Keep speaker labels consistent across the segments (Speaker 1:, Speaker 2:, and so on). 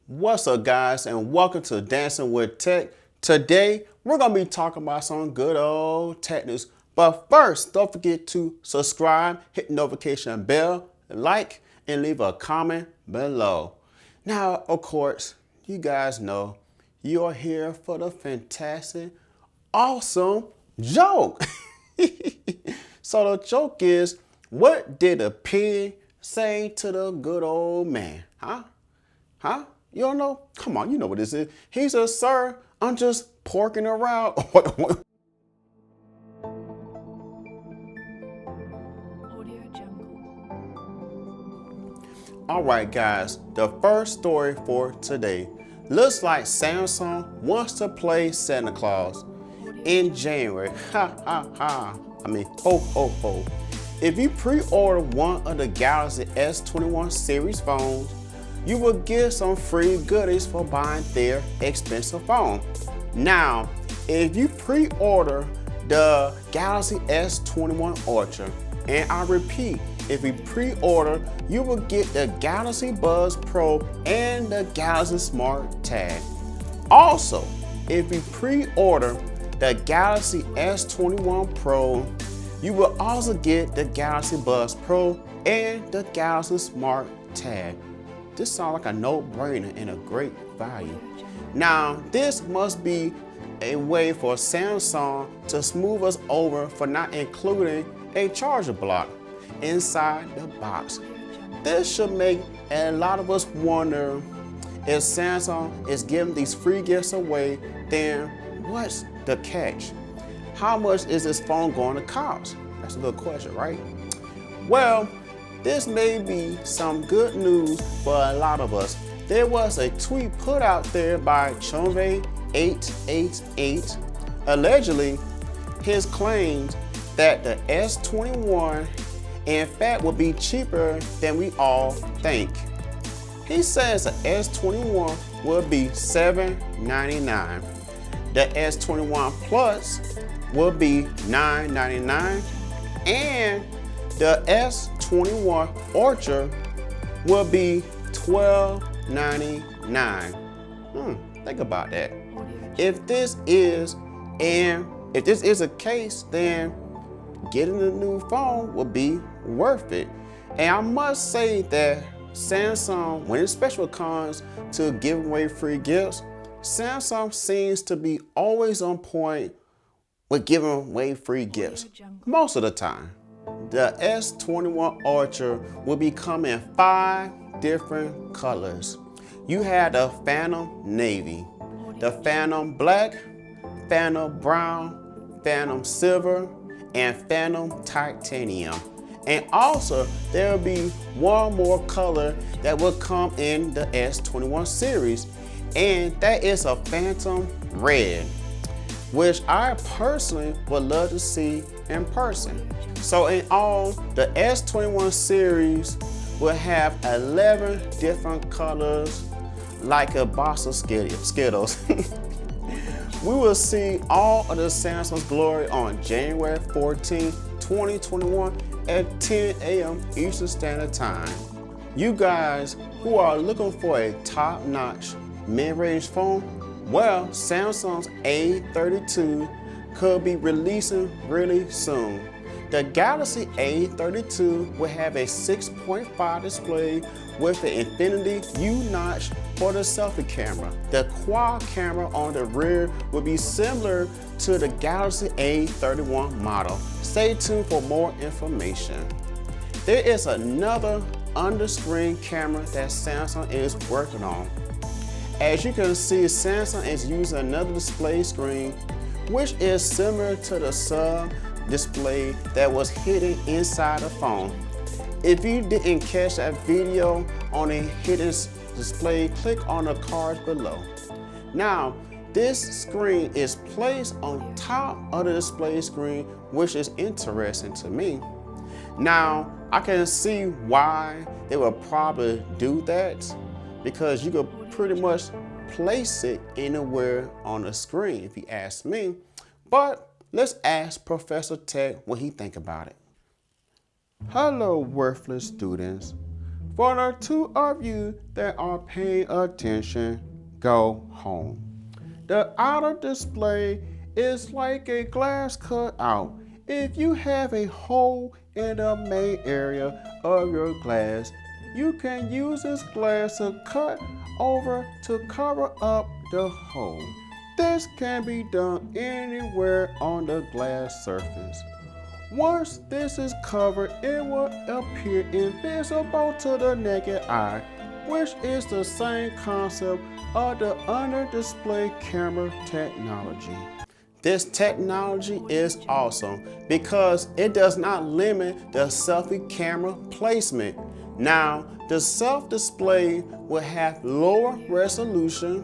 Speaker 1: What's up, guys, and welcome to Dancing with Tech. Today, we're going to be talking about some good old tech news. But first, don't forget to subscribe, hit the notification bell, like, and leave a comment below. Now, of course, you guys know you're here for the fantastic, awesome joke. So the joke is, what did a pig say to the good old man? Huh? You don't know? Come on, you know what this is. He said, sir, I'm just porking around. All right, guys, the first story for today. Looks like Samsung wants to play Santa Claus in January. Ha, ha, ha. I mean, ho, ho, ho. If you pre-order one of the Galaxy S21 series phones, you will get some free goodies for buying their expensive phone. Now, if you pre-order the Galaxy S21 Ultra, and I repeat, if you pre-order, you will get the Galaxy Buds Pro and the Galaxy Smart Tag. Also, if you pre-order the Galaxy S21 Pro, you will also get the Galaxy Buds Pro and the Galaxy Smart Tag. This sounds like a no-brainer and a great value. Now, this must be a way for Samsung to smooth us over for not including a charger block inside the box. This should make a lot of us wonder, if Samsung is giving these free gifts away, then what's the catch? How much is this phone going to cost? That's a good question, right? Well, this may be some good news for a lot of us. There was a tweet put out there by Chonve888. Allegedly, his claims that the S21 in fact will be cheaper than we all think. He says the S21 will be $799. The S21 Plus will be $999, and the S21 Ultra will be $1299. Think about that. If this is a case, then getting a new phone will be worth it. And I must say that Samsung, when it especially comes to giving away free gifts, Samsung seems to be always on point with giving away free gifts most of the time. The S21 Ultra will be coming in 5 different colors. You have the Phantom Navy, the Phantom Black, Phantom Brown, Phantom Silver, and Phantom Titanium. And also, there will be one more color that will come in the S21 series, and that is a Phantom Red, which I personally would love to see in person. So in all, the S21 series will have 11 different colors, like a box of Skittles. We will see all of the Samsung's glory on January 14, 2021 at 10 a.m. Eastern Standard Time. You guys who are looking for a top-notch mid-range phone, well, Samsung's A32 could be releasing really soon. The Galaxy A32 will have a 6.5 display with the Infinity U-notch for the selfie camera. The quad camera on the rear will be similar to the Galaxy A31 model. Stay tuned for more information. There is another under-screen camera that Samsung is working on. As you can see, Samsung is using another display screen, which is similar to the sub display that was hidden inside the phone. If you didn't catch that video on a hidden display, click on the card below. Now, this screen is placed on top of the display screen, which is interesting to me. Now, I can see why they would probably do that, because you could pretty much place it anywhere on the screen, if you ask me. But let's ask Professor Tech what he think about it. Hello, worthless students. For the two of you that are paying attention, go home. The outer display is like a glass cutout. If you have a hole in the main area of your glass, you can use this glass to cut over to cover up the hole. This can be done anywhere on the glass surface. Once this is covered, it will appear invisible to the naked eye, which is the same concept of the under display camera technology. This technology is awesome because it does not limit the selfie camera placement. Now, the self-display will have lower resolution,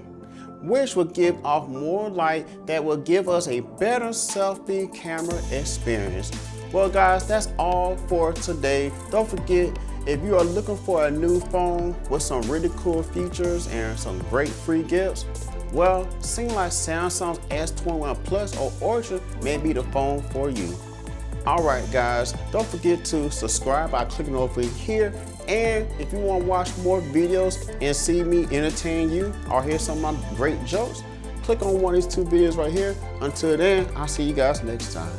Speaker 1: which will give off more light that will give us a better selfie camera experience. Well guys, that's all for today. Don't forget, if you are looking for a new phone with some really cool features and some great free gifts, well, seems like Samsung's S21 Plus or Ultra may be the phone for you. Alright guys, don't forget to subscribe by clicking over here, and if you want to watch more videos and see me entertain you or hear some of my great jokes, click on one of these two videos right here. Until then, I'll see you guys next time.